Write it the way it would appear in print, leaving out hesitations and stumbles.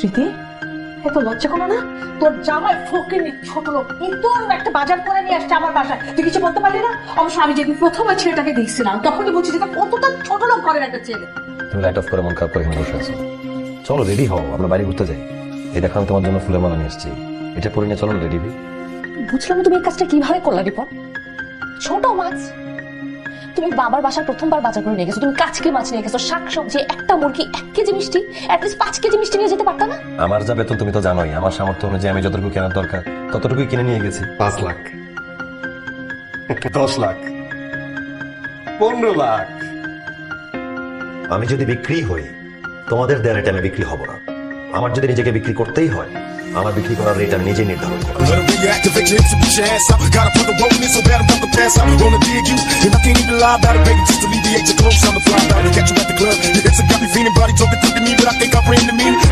প্রীতি, এত লজ্জা করো না? তোর জামাই ফকির ছোট লোক তোর একটা বাজার করে নিয়ে আসছে আমার বাসায়, তুই কিছু বলতে পারলি না? অবশ্য আমি যেদিন প্রথম ওই ছেলেটাকে দেখছিলাম তখনই বলছি যে কতটা ছোট লোক ঘরের একটা ছেলে। তুমি লাইট অফ করে মন খারাপ করে এখানে বসে আছো। চলো রেডি হও, আমরা বাড়ি ঘুরতে যাই। এই দেখো আমি তোমার জন্য ফুলের মালা নিয়ে এসেছি, এটা পরে নিয়ে চলো রেডি হই। বুঝলাম না তুমি এই কাজটা কিভাবে করলা রিপন। ছোট মাছ তুমি বাবার বাসার প্রথমবার বাজার করে নিয়ে গেছো, তুমি কাচকি মাছ নিয়ে গেছো, শাকসবজি, একটা মুরগি, 1 কেজি মিষ্টি, অ্যাটলিস্ট 5 কেজি মিষ্টি নিয়ে যেতে পারতা না? আমার যা বেতন তুমি তো জানোই, আমার সামর্থ্য অনুযায়ী আমি যতটুকু কেনার দরকার ততটুকুই কিনে নিয়ে গেছি। 5 লাখ 10 লাখ 15 লাখ। আমি যদি বিক্রি হই, তোমাদের দেওয়ার রেটে আমি বিক্রি হব না। আমার যদি নিজেকে বিক্রি করতেই হয়, আমার বিক্রি করার রেট আমি নিজেই নির্ধারণ করব। Let her reactivate your hips and push your ass out. Gotta put the roll in so bad I'm about to pass out. Wanna dig you, and I can't even lie about it, baby. Just alleviate your clothes, I'm a fly out. Catch you at the club. Your hips have got me feeling, body talking to me, but I think I ran the meaning.